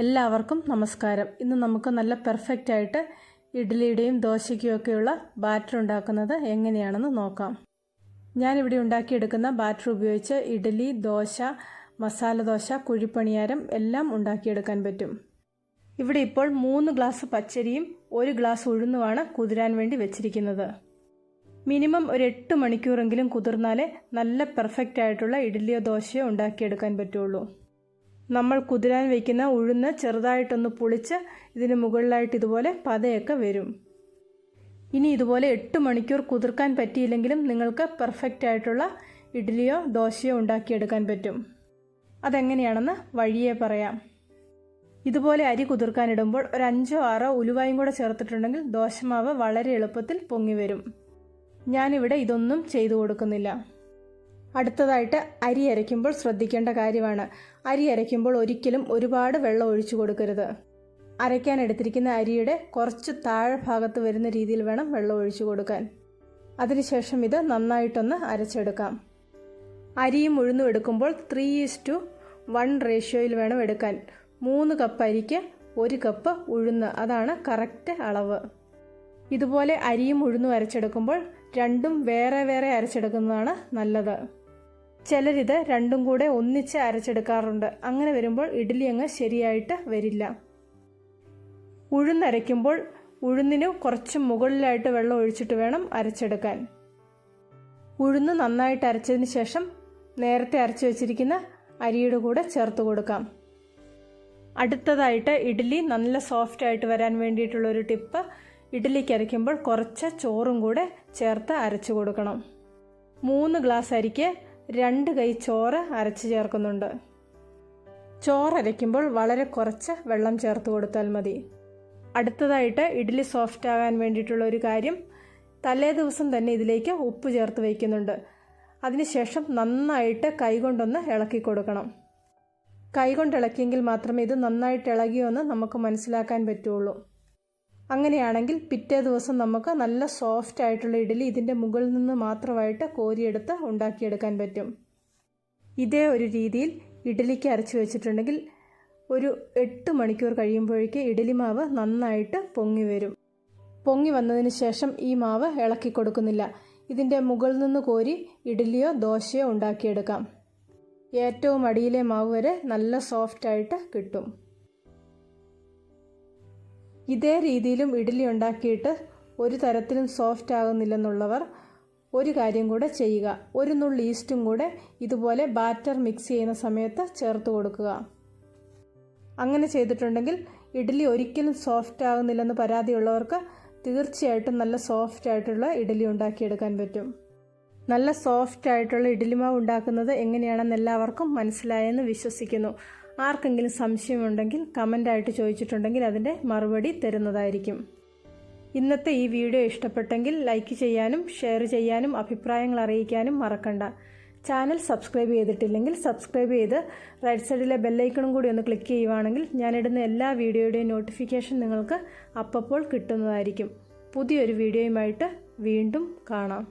എല്ലാവർക്കും നമസ്കാരം. ഇന്ന് നമുക്ക് നല്ല പെർഫെക്റ്റ് ആയിട്ട് ഇഡ്ഡലിയുടെയും ദോശയ്ക്കും ഒക്കെയുള്ള ബാറ്റർ ഉണ്ടാക്കുന്നത് എങ്ങനെയാണെന്ന് നോക്കാം. ഞാനിവിടെ ഉണ്ടാക്കിയെടുക്കുന്ന ബാറ്റർ ഉപയോഗിച്ച് ഇഡ്ഡലി, ദോശ, മസാല ദോശ, കുഴിപ്പണിയാരം എല്ലാം ഉണ്ടാക്കിയെടുക്കാൻ പറ്റും. ഇവിടെ ഇപ്പോൾ 3 ഗ്ലാസ് പച്ചരിയും 1 ഗ്ലാസ് ഉഴുന്നുമാണ് കുതിരാൻ വേണ്ടി വെച്ചിരിക്കുന്നത്. മിനിമം ഒരു 8 മണിക്കൂറെങ്കിലും കുതിർന്നാലേ നല്ല പെർഫെക്റ്റ് ആയിട്ടുള്ള ഇഡ്ഡലിയോ ദോശയോ ഉണ്ടാക്കിയെടുക്കാൻ പറ്റുള്ളൂ. നമ്മൾ കുതിരാൻ വയ്ക്കുന്ന ഉഴുന്ന് ചെറുതായിട്ടൊന്ന് പൊളിച്ച് ഇതിന് മുകളിലായിട്ട് ഇതുപോലെ പതയൊക്കെ വരും. ഇനി ഇതുപോലെ 8 മണിക്കൂർ കുതിർക്കാൻ പറ്റിയില്ലെങ്കിലും നിങ്ങൾക്ക് പെർഫെക്റ്റ് ആയിട്ടുള്ള ഇഡ്ഡലിയോ ദോശയോ ഉണ്ടാക്കിയെടുക്കാൻ പറ്റും. അതെങ്ങനെയാണെന്ന് വഴിയേ പറയാം. ഇതുപോലെ അരി കുതിർക്കാനിടുമ്പോൾ ഒരു 5-6 ഉലുവായും കൂടെ ചേർത്തിട്ടുണ്ടെങ്കിൽ ദോശമാവ് വളരെ എളുപ്പത്തിൽ പൊങ്ങി വരും. ഞാനിവിടെ ഇതൊന്നും ചെയ്തു കൊടുക്കുന്നില്ല. അടുത്തതായിട്ട് അരി അരയ്ക്കുമ്പോൾ ശ്രദ്ധിക്കേണ്ട കാര്യമാണ്. അരി അരയ്ക്കുമ്പോൾ ഒരിക്കലും ഒരുപാട് വെള്ളം ഒഴിച്ചു കൊടുക്കരുത്. അരയ്ക്കാൻ എടുത്തിരിക്കുന്ന അരിയുടെ കുറച്ച് താഴെ ഭാഗത്ത് വരുന്ന രീതിയിൽ വേണം വെള്ളം ഒഴിച്ചു കൊടുക്കാൻ. അതിനുശേഷം ഇത് നന്നായിട്ടൊന്ന് അരച്ചെടുക്കാം. അരിയും ഉഴുന്നും എടുക്കുമ്പോൾ 3:1 റേഷ്യോയിൽ വേണം എടുക്കാൻ. 3 കപ്പ് അരിക്ക് 1 കപ്പ് ഉഴുന്ന്, അതാണ് കറക്റ്റ് അളവ്. ഇതുപോലെ അരിയും ഉഴുന്നും അരച്ചെടുക്കുമ്പോൾ രണ്ടും വേറെ വേറെ അരച്ചെടുക്കുന്നതാണ് നല്ലത്. ചിലരിത് രണ്ടും കൂടെ ഒന്നിച്ച് അരച്ചെടുക്കാറുണ്ട്. അങ്ങനെ വരുമ്പോൾ ഇഡ്ഡലി അങ്ങ് ശരിയായിട്ട് വരില്ല. ഉഴുന്നരയ്ക്കുമ്പോൾ ഉഴുന്നിന് കുറച്ച് മുകളിലായിട്ട് വെള്ളം ഒഴിച്ചിട്ട് വേണം അരച്ചെടുക്കാൻ. ഉഴുന്ന് നന്നായിട്ട് അരച്ചതിന് ശേഷം നേരത്തെ അരച്ചു വെച്ചിരിക്കുന്ന അരിയുടെ കൂടെ ചേർത്ത് കൊടുക്കാം. അടുത്തതായിട്ട് ഇഡ്ഡലി നല്ല സോഫ്റ്റ് ആയിട്ട് വരാൻ വേണ്ടിയിട്ടുള്ളൊരു ടിപ്പ്, ഇഡ്ഡലിക്ക് അരയ്ക്കുമ്പോൾ കുറച്ച് ചോറും കൂടെ ചേർത്ത് അരച്ചു കൊടുക്കണം. 3 ഗ്ലാസ് അരിക്ക് 2 കൈ ചോറ് അരച്ച് ചേർക്കുന്നുണ്ട്. ചോറരയ്ക്കുമ്പോൾ വളരെ കുറച്ച് വെള്ളം ചേർത്ത് കൊടുത്താൽ മതി. അടുത്തതായിട്ട് ഇഡ്ഡലി സോഫ്റ്റ് ആകാൻ വേണ്ടിയിട്ടുള്ള ഒരു കാര്യം, തലേ ദിവസം തന്നെ ഇതിലേക്ക് ഉപ്പ് ചേർത്ത് വയ്ക്കുന്നുണ്ട്. അതിനുശേഷം നന്നായിട്ട് കൈകൊണ്ടൊന്ന് ഇളക്കി കൊടുക്കണം. കൈകൊണ്ട് ഇളക്കിയെങ്കിൽ മാത്രമേ ഇത് നന്നായിട്ട് ഇളകിയോന്ന് നമുക്ക് മനസ്സിലാക്കാൻ പറ്റുള്ളൂ. അങ്ങനെയാണെങ്കിൽ പിറ്റേ ദിവസം നമുക്ക് നല്ല സോഫ്റ്റ് ആയിട്ടുള്ള ഇഡ്ഡലി ഇതിൻ്റെ മുകളിൽ നിന്ന് മാത്രമായിട്ട് കോരിയെടുത്ത് ഉണ്ടാക്കിയെടുക്കാൻ പറ്റും. ഇതേ ഒരു രീതിയിൽ ഇഡ്ഡലിക്ക് അരച്ച് വെച്ചിട്ടുണ്ടെങ്കിൽ ഒരു 8 മണിക്കൂർ കഴിയുമ്പോഴേക്ക് ഇഡ്ഡലി മാവ് നന്നായിട്ട് പൊങ്ങി വരും. പൊങ്ങി വന്നതിന് ശേഷം ഈ മാവ് ഇളക്കി കൊടുക്കുന്നില്ല. ഇതിൻ്റെ മുകളിൽ നിന്ന് കോരി ഇഡ്ഡലിയോ ദോശയോ ഉണ്ടാക്കിയെടുക്കാം. ഏറ്റവും അടിയിലെ മാവ് വരെ നല്ല സോഫ്റ്റായിട്ട് കിട്ടും. ഇതേ രീതിയിലും ഇഡ്ഡലി ഉണ്ടാക്കിയിട്ട് ഒരു തരത്തിലും സോഫ്റ്റ് ആകുന്നില്ലെന്നുള്ളവർ ഒരു കാര്യം കൂടെ ചെയ്യുക. 1 നുള്ളി ഈസ്റ്റും കൂടെ ഇതുപോലെ ബാറ്റർ മിക്സ് ചെയ്യുന്ന സമയത്ത് ചേർത്ത് കൊടുക്കുക. അങ്ങനെ ചെയ്തിട്ടുണ്ടെങ്കിൽ ഇഡ്ഡലി ഒരിക്കലും സോഫ്റ്റ് ആകുന്നില്ലെന്ന് പരാതിയുള്ളവർക്ക് തീർച്ചയായിട്ടും നല്ല സോഫ്റ്റ് ആയിട്ടുള്ള ഇഡ്ഡലി ഉണ്ടാക്കിയെടുക്കാൻ പറ്റും. നല്ല സോഫ്റ്റ് ആയിട്ടുള്ള ഇഡ്ഡലി മാവ് ഉണ്ടാക്കുന്നത് എങ്ങനെയാണെന്ന് എല്ലാവർക്കും മനസ്സിലായെന്ന് വിശ്വസിക്കുന്നു. ആർക്കെങ്കിലും സംശയമുണ്ടെങ്കിൽ കമൻ്റായിട്ട് ചോദിച്ചിട്ടുണ്ടെങ്കിൽ അതിൻ്റെ മറുപടി തരുന്നതായിരിക്കും. ഇന്നത്തെ ഈ വീഡിയോ ഇഷ്ടപ്പെട്ടെങ്കിൽ ലൈക്ക് ചെയ്യാനും ഷെയർ ചെയ്യാനും അഭിപ്രായങ്ങൾ അറിയിക്കാനും മറക്കണ്ട. ചാനൽ സബ്സ്ക്രൈബ് ചെയ്തിട്ടില്ലെങ്കിൽ സബ്സ്ക്രൈബ് ചെയ്ത് റൈറ്റ് സൈഡിലെ ബെല്ലൈക്കണും കൂടി ഒന്ന് ക്ലിക്ക് ചെയ്യുവാണെങ്കിൽ ഞാനിടുന്ന എല്ലാ വീഡിയോയുടെയും നോട്ടിഫിക്കേഷൻ നിങ്ങൾക്ക് അപ്പോൾ കിട്ടുന്നതായിരിക്കും. പുതിയൊരു വീഡിയോയുമായിട്ട് വീണ്ടും കാണാം.